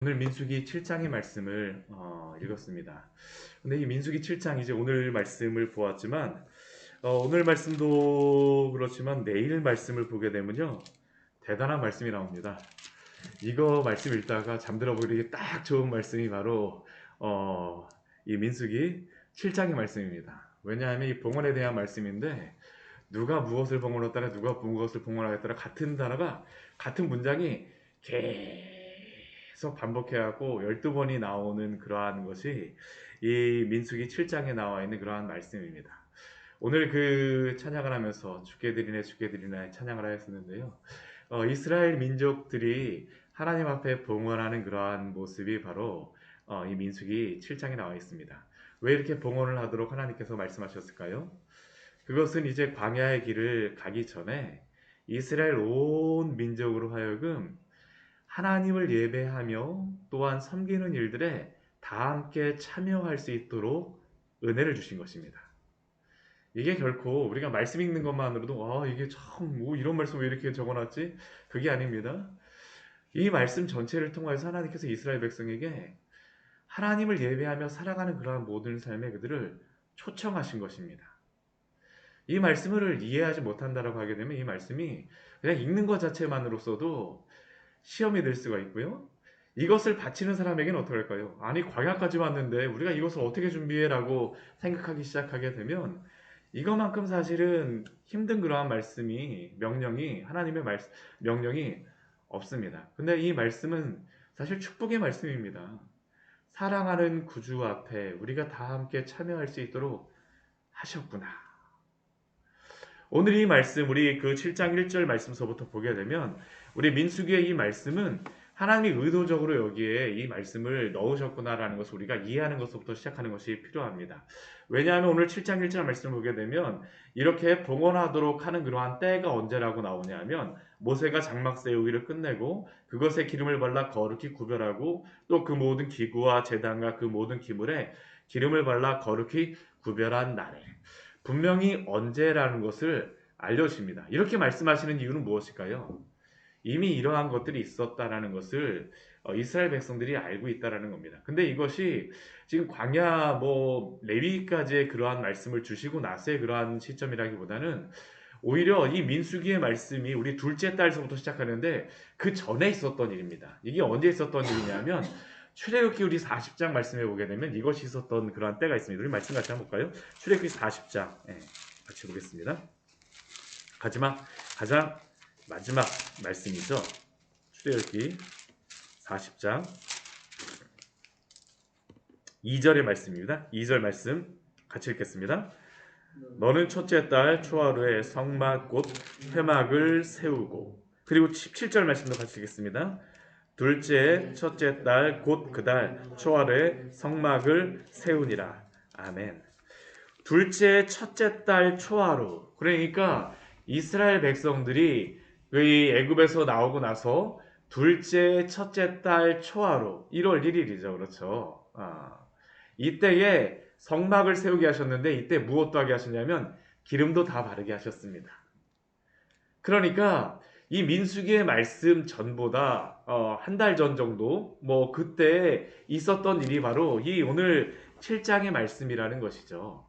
오늘 민수기 7장의 말씀을 읽었습니다. 근데 이 민수기 7장 이제 오늘 말씀을 보았지만 오늘 말씀도 그렇지만 내일 말씀을 보게 되면요 대단한 말씀이 나옵니다. 이거 말씀 읽다가 잠들어 버리기 딱 좋은 말씀이 바로 이 민수기 7장의 말씀입니다. 왜냐하면 이 봉헌에 대한 말씀인데 누가 무엇을 봉헌했다라 누가 무엇을 봉헌하였다라 같은 단어가 같은 문장이 계속 반복해갖고 12번이 나오는 그러한 것이 이 민수기 7장에 나와 있는 그러한 말씀입니다. 오늘 그 찬양을 하면서 주께 드리네 주께 드리네 찬양을 하였었는데요. 이스라엘 민족들이 하나님 앞에 봉헌하는 그러한 모습이 바로 이 민수기 7장에 나와 있습니다. 왜 이렇게 봉헌을 하도록 하나님께서 말씀하셨을까요? 그것은 이제 광야의 길을 가기 전에 이스라엘 온 민족으로 하여금 하나님을 예배하며 또한 섬기는 일들에 다 함께 참여할 수 있도록 은혜를 주신 것입니다. 이게 결코 우리가 말씀 읽는 것만으로도 이게 참 뭐 이런 말씀 왜 이렇게 적어놨지? 그게 아닙니다. 이 말씀 전체를 통해서 하나님께서 이스라엘 백성에게 하나님을 예배하며 살아가는 그러한 모든 삶의 그들을 초청하신 것입니다. 이 말씀을 이해하지 못한다라고 하게 되면 이 말씀이 그냥 읽는 것 자체만으로서도 시험이 될 수가 있고요. 이것을 바치는 사람에게는 어떻게 할까요? 아니 광야까지 왔는데 우리가 이것을 어떻게 준비해라고 생각하기 시작하게 되면 이것만큼 사실은 힘든 그러한 말씀이 명령이 하나님의 명령이 없습니다. 근데 이 말씀은 사실 축복의 말씀입니다. 사랑하는 구주 앞에 우리가 다 함께 참여할 수 있도록 하셨구나. 오늘 이 말씀 우리 그 7장 1절 말씀서부터 보게 되면 우리 민수기의 이 말씀은 하나님이 의도적으로 여기에 이 말씀을 넣으셨구나라는 것을 우리가 이해하는 것부터 시작하는 것이 필요합니다. 왜냐하면 오늘 7장 1절 말씀을 보게 되면 이렇게 봉헌하도록 하는 그러한 때가 언제라고 나오냐면 모세가 장막 세우기를 끝내고 그것에 기름을 발라 거룩히 구별하고 또 그 모든 기구와 제단과 그 모든 기물에 기름을 발라 거룩히 구별한 날에 분명히 언제라는 것을 알려주십니다. 이렇게 말씀하시는 이유는 무엇일까요? 이미 이러한 것들이 있었다라는 것을 이스라엘 백성들이 알고 있다라는 겁니다. 근데 이것이 지금 광야 레위기까지의 그러한 말씀을 주시고 나서의 그러한 시점이라기보다는 오히려 이 민수기의 말씀이 우리 둘째 딸서부터 시작하는데 그 전에 있었던 일입니다. 이게 언제 있었던 일이냐면 출애굽기 우리 40장 말씀해 보게 되면 이것이 있었던 그러한 때가 있습니다. 우리 말씀 같이 한번 볼까요? 출애굽기 40장 같이 보겠습니다. 가장 마지막 말씀이죠. 출애굽기 40장 2절의 말씀입니다. 2절 말씀 같이 읽겠습니다. 너는 첫째 달 초하루에 성막 곧 회막을 세우고 그리고 17절 말씀도 같이 읽겠습니다. 둘째 첫째 달 곧 그 달 초하루에 성막을 세우니라. 아멘. 둘째 첫째 달 초하루, 그러니까 이스라엘 백성들이 애굽에서 나오고 나서 둘째 첫째 달 초하루 1월 1일이죠. 그렇죠. 이때에 성막을 세우게 하셨는데 이때 무엇도 하게 하셨냐면 기름도 다 바르게 하셨습니다. 그러니까 이 민수기의 말씀 전보다 한 달 전 정도 그때 있었던 일이 바로 이 오늘 7장의 말씀이라는 것이죠.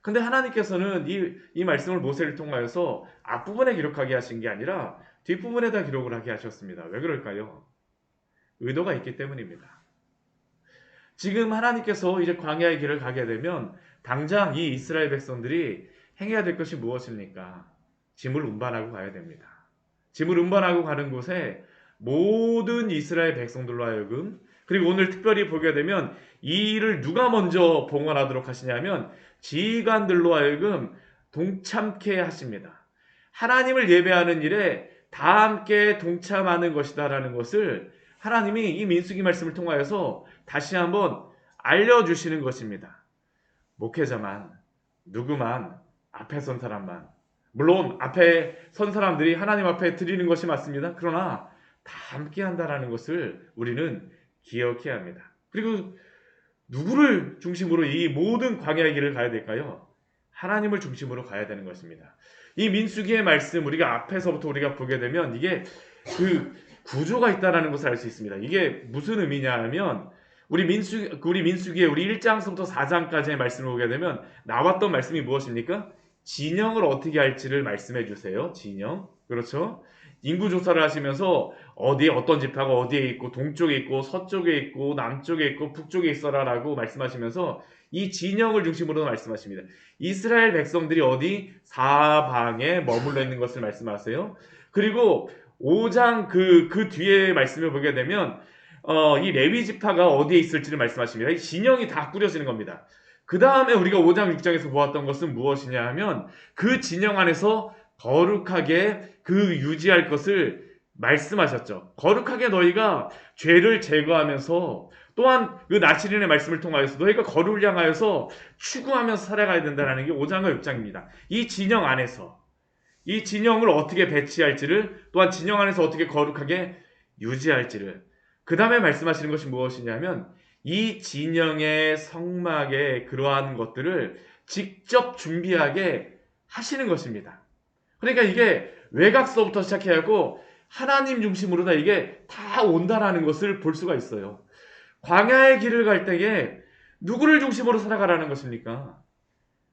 근데 하나님께서는 이 말씀을 모세를 통하여서 앞부분에 기록하게 하신 게 아니라 뒷부분에다 기록을 하게 하셨습니다. 왜 그럴까요? 의도가 있기 때문입니다. 지금 하나님께서 이제 광야의 길을 가게 되면 당장 이 이스라엘 백성들이 행해야 될 것이 무엇입니까? 짐을 운반하고 가야 됩니다. 짐을 운반하고 가는 곳에 모든 이스라엘 백성들로 하여금, 그리고 오늘 특별히 보게 되면 이 일을 누가 먼저 봉헌하도록 하시냐면 지휘관들로 하여금 동참케 하십니다. 하나님을 예배하는 일에 다 함께 동참하는 것이다라는 것을 하나님이 이 민수기 말씀을 통하여서 다시 한번 알려주시는 것입니다. 목회자만, 누구만, 앞에 선 사람만, 물론 앞에 선 사람들이 하나님 앞에 드리는 것이 맞습니다. 그러나 다 함께 한다라는 것을 우리는 기억해야 합니다. 그리고 누구를 중심으로 이 모든 광야의 길을 가야 될까요? 하나님을 중심으로 가야 되는 것입니다. 이 민수기의 말씀 우리가 앞에서부터 우리가 보게 되면 이게 그 구조가 있다라는 것을 알 수 있습니다. 이게 무슨 의미냐 하면 우리 민수기의 우리 1장서부터 4장까지의 말씀을 보게 되면 나왔던 말씀이 무엇입니까? 진영을 어떻게 할지를 말씀해 주세요. 진영. 그렇죠? 인구 조사를 하시면서 어디에 어떤 지파가 어디에 있고 동쪽에 있고 서쪽에 있고 남쪽에 있고 북쪽에 있어라라고 말씀하시면서 이 진영을 중심으로 말씀하십니다. 이스라엘 백성들이 어디 사방에 머물러 있는 것을 말씀하세요. 그리고 5장 그 뒤에 말씀을 보게 되면 이 레위 지파가 어디에 있을지를 말씀하십니다. 이 진영이 다 꾸려지는 겁니다. 그 다음에 우리가 5장 6장에서 보았던 것은 무엇이냐 하면 그 진영 안에서 거룩하게 그 유지할 것을 말씀하셨죠. 거룩하게 너희가 죄를 제거하면서 또한 그 나시린의 말씀을 통하여서 너희가 거룩을 향하여서 추구하면서 살아가야 된다는 게 5장과 6장입니다. 이 진영 안에서 이 진영을 어떻게 배치할지를 또한 진영 안에서 어떻게 거룩하게 유지할지를 그 다음에 말씀하시는 것이 무엇이냐면 이 진영의 성막의 그러한 것들을 직접 준비하게 하시는 것입니다. 그러니까 이게 외곽서부터 시작해갖고 하나님 중심으로 다 이게 다 온다라는 것을 볼 수가 있어요. 광야의 길을 갈 때에 누구를 중심으로 살아가라는 것입니까?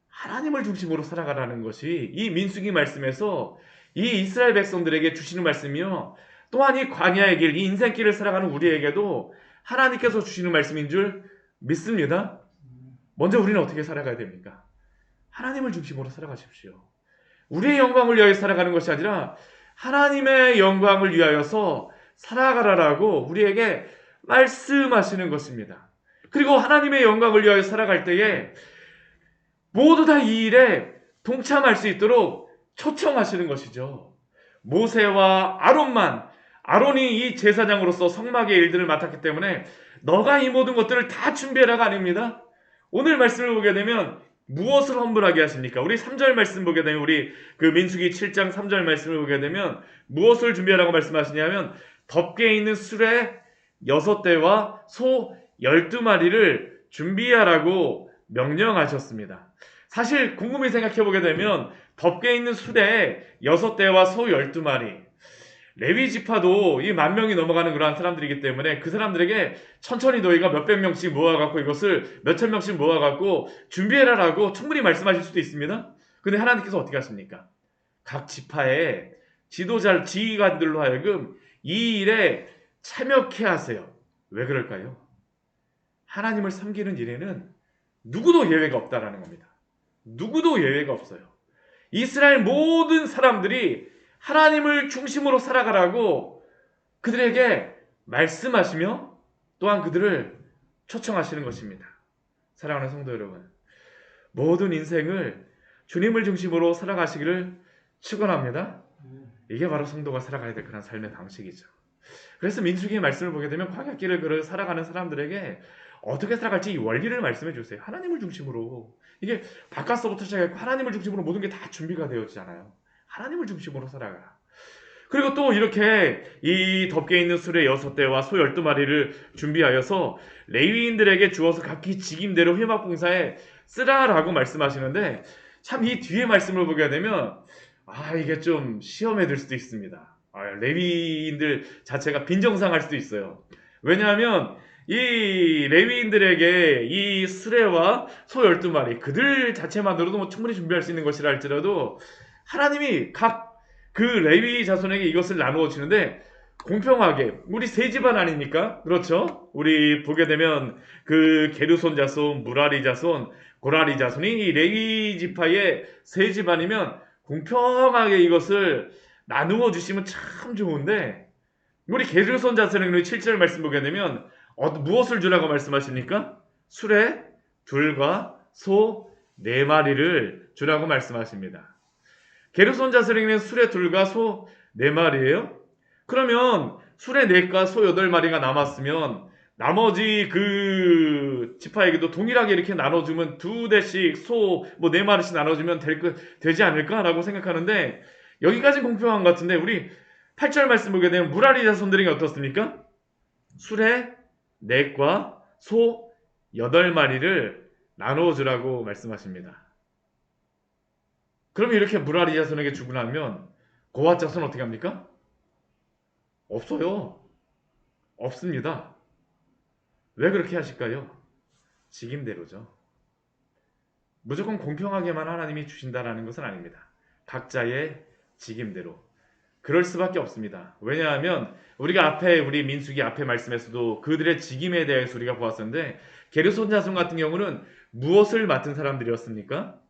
하나님을 중심으로 살아가라는 것이 이 민수기 말씀에서 이 이스라엘 백성들에게 주시는 말씀이요. 또한 이 광야의 길, 이 인생길을 살아가는 우리에게도 하나님께서 주시는 말씀인 줄 믿습니다. 먼저 우리는 어떻게 살아가야 됩니까? 하나님을 중심으로 살아가십시오. 우리의 영광을 위하여 살아가는 것이 아니라 하나님의 영광을 위하여서 살아가라라고 우리에게 말씀하시는 것입니다. 그리고 하나님의 영광을 위하여 살아갈 때에 모두 다 이 일에 동참할 수 있도록 초청하시는 것이죠. 모세와 아론이 이 제사장으로서 성막의 일들을 맡았기 때문에 너가 이 모든 것들을 다 준비해라가 아닙니다. 오늘 말씀을 보게 되면 무엇을 헌물하게 하십니까? 우리 3절 말씀 보게 되면 우리 그 민수기 7장 3절 말씀을 보게 되면 무엇을 준비하라고 말씀하시냐면 덮개 있는 수레 6대와 소 12마리를 준비하라고 명령하셨습니다. 사실 곰곰이 생각해 보게 되면 덮개 있는 수레 6대와 소 12마리 레위 지파도 이 10,000명이 넘어가는 그러한 사람들이기 때문에 그 사람들에게 천천히 너희가 몇백 명씩 모아갖고 이것을 몇천 명씩 모아갖고 준비해라라고 충분히 말씀하실 수도 있습니다. 근데 하나님께서 어떻게 하십니까? 각 지파의 지휘관들로 하여금 이 일에 참여케 하세요. 왜 그럴까요? 하나님을 섬기는 일에는 누구도 예외가 없다라는 겁니다. 누구도 예외가 없어요. 이스라엘 모든 사람들이 하나님을 중심으로 살아가라고 그들에게 말씀하시며 또한 그들을 초청하시는 것입니다. 사랑하는 성도 여러분, 모든 인생을 주님을 중심으로 살아가시기를 축원합니다. 이게 바로 성도가 살아가야 될 그런 삶의 방식이죠. 그래서 민수기의 말씀을 보게 되면 광야길을 살아가는 사람들에게 어떻게 살아갈지 이 원리를 말씀해 주세요. 하나님을 중심으로. 이게 바깥서부터 시작해서 하나님을 중심으로 모든 게 다 준비가 되어지잖아요. 하나님을 중심으로 살아가. 그리고 또 이렇게 이 덮개 있는 수레 6대와 소 12마리를 준비하여서 레위인들에게 주어서 각기 직임대로 회막봉사에 쓰라라고 말씀하시는데 참 이 뒤에 말씀을 보게 되면 이게 좀 시험에 들 수도 있습니다. 레위인들 자체가 빈정상할 수도 있어요. 왜냐하면 이 레위인들에게 이 수레와 소 12마리 그들 자체만으로도 뭐 충분히 준비할 수 있는 것이라 할지라도 하나님이 각 그 레위 자손에게 이것을 나누어 주는데 공평하게 우리 세 집안 아닙니까? 그렇죠? 우리 보게 되면 그 게르손 자손, 무라리 자손, 고라리 자손이 이 레위 지파의 세 집안이면 공평하게 이것을 나누어 주시면 참 좋은데 우리 게르손 자손에게 7절 말씀 보게 되면 무엇을 주라고 말씀하십니까? 수레 둘과 소 4마리를 주라고 말씀하십니다. 게르손 자손에게는 수레 둘과 소 4마리예요. 그러면 수레 4과 소 8마리가 남았으면 나머지 그 지파에게도 동일하게 이렇게 나눠주면 2대씩 소 4마리씩 나눠주면 되지 않을까라고 생각하는데 여기까지 공평한 것 같은데 우리 8절 말씀 보게 되면 무라리 자손들에게 어떻습니까? 수레 4과 소 8마리를 나눠주라고 말씀하십니다. 그럼 이렇게 무라리 자손에게 주고 나면 고핫 자손은 어떻게 합니까? 없어요. 없습니다. 왜 그렇게 하실까요? 직임대로죠. 무조건 공평하게만 하나님이 주신다라는 것은 아닙니다. 각자의 직임대로. 그럴 수밖에 없습니다. 왜냐하면 우리가 앞에 우리 민수기 앞에 말씀에서도 그들의 직임에 대해서 우리가 보았었는데 게르손 자손 같은 경우는 무엇을 맡은 사람들이었습니까?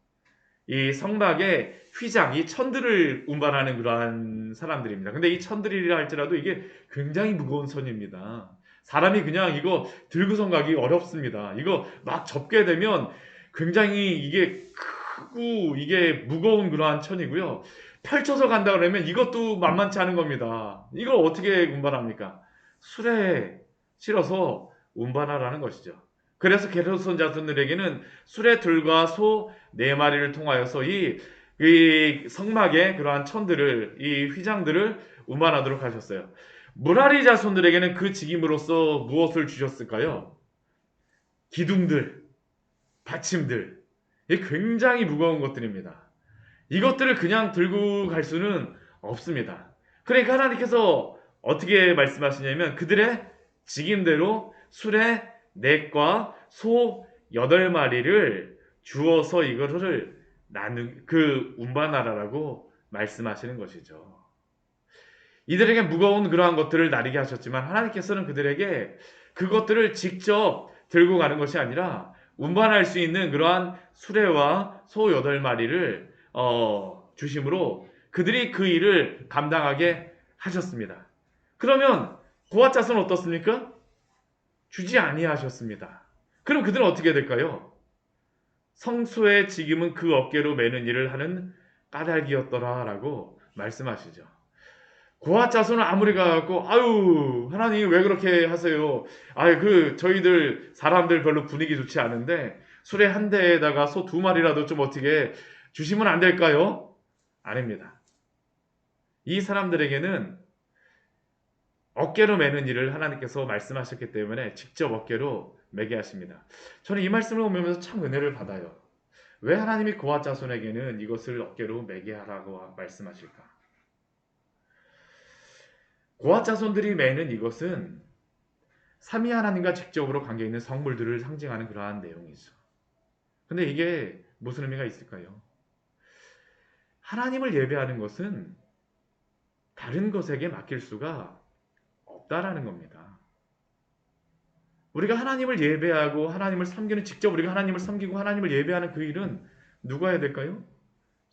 이 성막의 휘장, 이 천들을 운반하는 그러한 사람들입니다. 근데 이 천들이라 할지라도 이게 굉장히 무거운 선입니다. 사람이 그냥 이거 들고선 가기 어렵습니다. 이거 막 접게 되면 굉장히 이게 크고 이게 무거운 그러한 천이고요. 펼쳐서 간다 그러면 이것도 만만치 않은 겁니다. 이걸 어떻게 운반합니까? 수레에 실어서 운반하라는 것이죠. 그래서 게르손 자손들에게는 수레들과 소 네 마리를 통하여서 이 성막의 그러한 천들을 이 휘장들을 운반하도록 하셨어요. 무라리 자손들에게는 그 직임으로서 무엇을 주셨을까요? 기둥들, 받침들. 이 굉장히 무거운 것들입니다. 이것들을 그냥 들고 갈 수는 없습니다. 그러니까 하나님께서 어떻게 말씀하시냐면 그들의 직임대로 수레 넷과 소 8마리를 주어서 이거를 운반하라라고 말씀하시는 것이죠. 이들에게 무거운 그러한 것들을 나르게 하셨지만 하나님께서는 그들에게 그것들을 직접 들고 가는 것이 아니라 운반할 수 있는 그러한 수레와 소 8마리를 주심으로 그들이 그 일을 감당하게 하셨습니다. 그러면 고앗 자손은 어떻습니까? 주지 아니하셨습니다. 그럼 그들은 어떻게 될까요? 성소의 직임은 그 어깨로 매는 일을 하는 까닭이었더라라고 말씀하시죠. 고앗 자손은 아무리 가갖고 아유 하나님 왜 그렇게 하세요? 아유 저희들 사람들 별로 분위기 좋지 않은데 수레 한 대에다가 소 2마리라도 좀 어떻게 주시면 안 될까요? 아닙니다. 이 사람들에게는 어깨로 매는 일을 하나님께서 말씀하셨기 때문에 직접 어깨로 매게 하십니다. 저는 이 말씀을 보면서 참 은혜를 받아요. 왜 하나님이 고앗 자손에게는 이것을 어깨로 매게 하라고 말씀하실까? 고앗 자손들이 매는 이것은 삼위 하나님과 직접으로 관계있는 성물들을 상징하는 그러한 내용이죠. 근데 이게 무슨 의미가 있을까요? 하나님을 예배하는 것은 다른 것에게 맡길 수가 없다라는 겁니다. 우리가 하나님을 예배하고 하나님을 섬기는 직접 우리가 하나님을 섬기고 하나님을 예배하는 그 일은 누가 해야 될까요?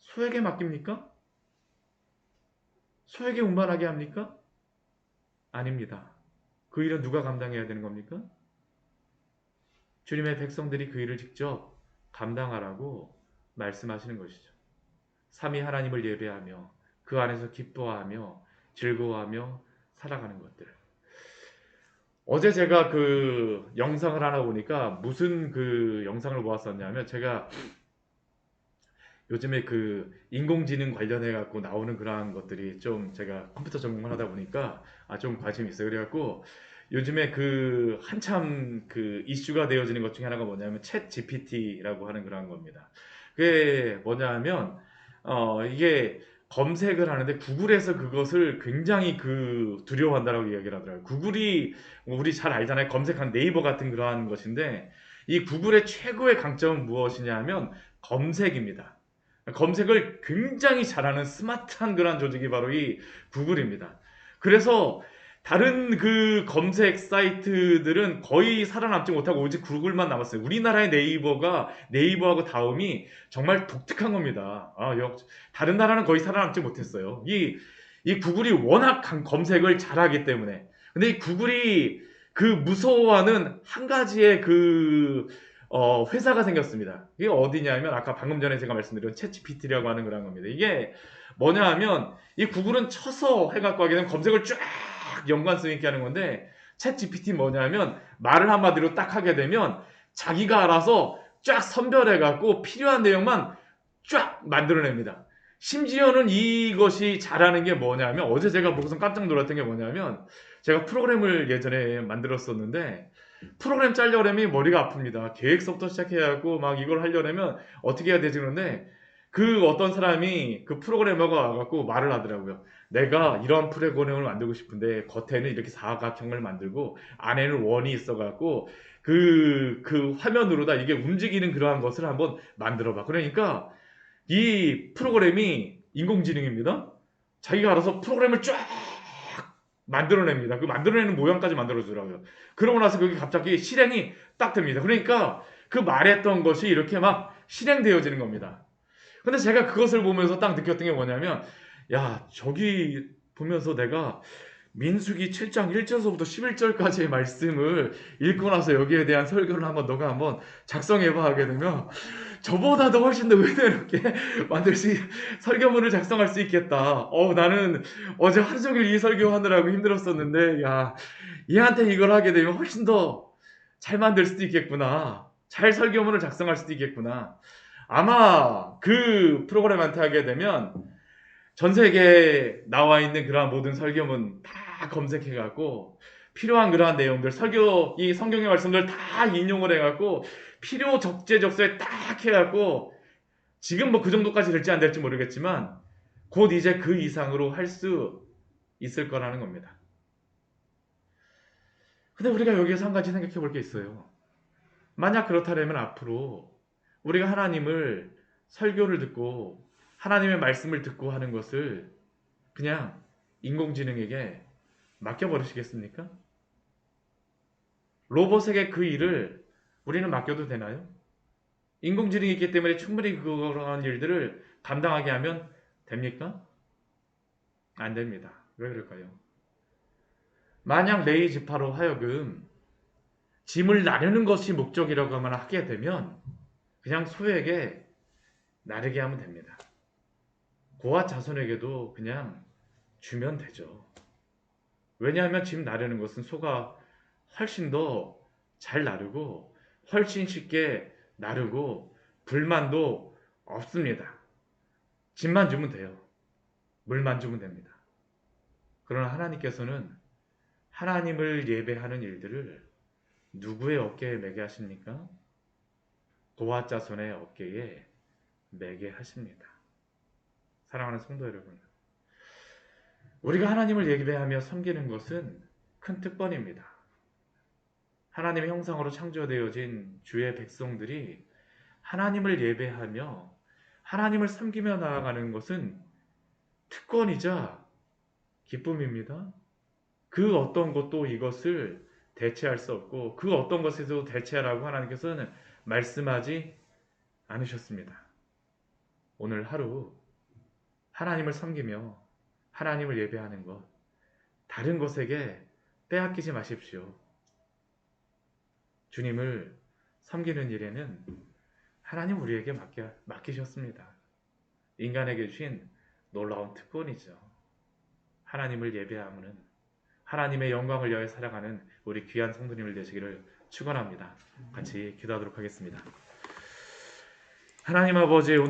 소에게 맡깁니까? 소에게 운반하게 합니까? 아닙니다. 그 일은 누가 감당해야 되는 겁니까? 주님의 백성들이 그 일을 직접 감당하라고 말씀하시는 것이죠. 삼위 하나님을 예배하며 그 안에서 기뻐하며 즐거워하며 살아가는 것들. 어제 제가 그 영상을 하나 보니까 무슨 그 영상을 보았었냐면 제가 요즘에 그 인공지능 관련해 갖고 나오는 그러한 것들이 좀 제가 컴퓨터 전공을 하다 보니까 좀 관심이 있어요. 그래갖고 요즘에 그 한참 그 이슈가 되어지는 것 중에 하나가 뭐냐면 챗 GPT라고 하는 그러한 겁니다. 그게 뭐냐면 이게 검색을 하는데 구글에서 그것을 굉장히 그 두려워한다라고 이야기를 하더라고요. 구글이 우리 잘 알잖아요. 검색한 네이버 같은 그러한 것인데 이 구글의 최고의 강점은 무엇이냐면 검색입니다. 검색을 굉장히 잘하는 스마트한 그런 조직이 바로 이 구글입니다. 그래서 다른 그 검색 사이트들은 거의 살아남지 못하고 오직 구글만 남았어요. 우리나라의 네이버하고 다음이 정말 독특한 겁니다. 다른 나라는 거의 살아남지 못했어요. 이 구글이 워낙 검색을 잘하기 때문에. 근데 이 구글이 그 무서워하는 한 가지의 회사가 생겼습니다. 이게 어디냐면 아까 방금 전에 제가 말씀드린 챗GPT라고 하는 그런 겁니다. 이게 뭐냐 하면 이 구글은 쳐서 해갖고 하게 되면 검색을 쫙 연관성 있게 하는 건데 챗GPT 뭐냐면 말을 한마디로 딱 하게 되면 자기가 알아서 쫙 선별해갖고 필요한 내용만 쫙 만들어냅니다. 심지어는 이것이 잘하는 게 뭐냐면 어제 제가 보고서 깜짝 놀랐던 게 뭐냐면 제가 프로그램을 예전에 만들었었는데 프로그램 짜려면 머리가 아픕니다. 계획서부터 시작해갖고 막 이걸 하려면 어떻게 해야 되지 그런데 그 어떤 사람이 그 프로그래머가 와갖고 말을 하더라고요. 내가 이런 프로그램을 만들고 싶은데 겉에는 이렇게 사각형을 만들고 안에는 원이 있어갖고 그 화면으로다 이게 움직이는 그러한 것을 한번 만들어봐. 그러니까 이 프로그램이 인공지능입니다. 자기가 알아서 프로그램을 쫙 만들어냅니다. 그 만들어내는 모양까지 만들어주더라고요. 그러고 나서 그게 갑자기 실행이 딱 됩니다. 그러니까 그 말했던 것이 이렇게 막 실행되어지는 겁니다. 근데 제가 그것을 보면서 딱 느꼈던 게 뭐냐면, 야, 저기 보면서 내가 민수기 7장 1절서부터 11절까지의 말씀을 읽고 나서 여기에 대한 설교를 한번 너가 한번 작성해봐 하게 되면 저보다도 훨씬 더 은혜롭게 만들 수 설교문을 작성할 수 있겠다. 나는 어제 하루 종일 이 설교하느라고 힘들었었는데 야, 얘한테 이걸 하게 되면 훨씬 더 잘 만들 수도 있겠구나. 잘 설교문을 작성할 수도 있겠구나. 아마 그 프로그램한테 하게 되면 전 세계에 나와 있는 그러한 모든 설교문 다 검색해갖고 필요한 그러한 내용들, 이 성경의 말씀들 다 인용을 해갖고 필요 적재적소에 딱 해갖고 지금 뭐 그 정도까지 될지 안 될지 모르겠지만 곧 이제 그 이상으로 할 수 있을 거라는 겁니다. 근데 우리가 여기에서 한 가지 생각해 볼 게 있어요. 만약 그렇다면 앞으로 우리가 하나님을 설교를 듣고 하나님의 말씀을 듣고 하는 것을 그냥 인공지능에게 맡겨버리시겠습니까? 로봇에게 그 일을 우리는 맡겨도 되나요? 인공지능이 있기 때문에 충분히 그런 일들을 감당하게 하면 됩니까? 안 됩니다. 왜 그럴까요? 만약 레이 지파로 하여금 짐을 나르는 것이 목적이라고만 하게 되면 그냥 소에게 나르게 하면 됩니다. 고아 자손에게도 그냥 주면 되죠. 왜냐하면 짐 나르는 것은 소가 훨씬 더 잘 나르고 훨씬 쉽게 나르고 불만도 없습니다. 짐만 주면 돼요. 물만 주면 됩니다. 그러나 하나님께서는 하나님을 예배하는 일들을 누구의 어깨에 매게 하십니까? 고아 자손의 어깨에 매게 하십니다. 사랑하는 성도 여러분, 우리가 하나님을 예배하며 섬기는 것은 큰 특권입니다. 하나님의 형상으로 창조되어진 주의 백성들이 하나님을 예배하며 하나님을 섬기며 나아가는 것은 특권이자 기쁨입니다. 그 어떤 것도 이것을 대체할 수 없고 그 어떤 것에도 대체하라고 하나님께서는 말씀하지 않으셨습니다. 오늘 하루 하나님을 섬기며 하나님을 예배하는 것, 다른 것에게 빼앗기지 마십시오. 주님을 섬기는 일에는 하나님 우리에게 맡기셨습니다. 인간에게 주신 놀라운 특권이죠. 하나님을 예배하는 하나님의 영광을 위하여 살아가는 우리 귀한 성도님을 되시기를 축원합니다. 같이 기도하도록 하겠습니다. 하나님 아버지,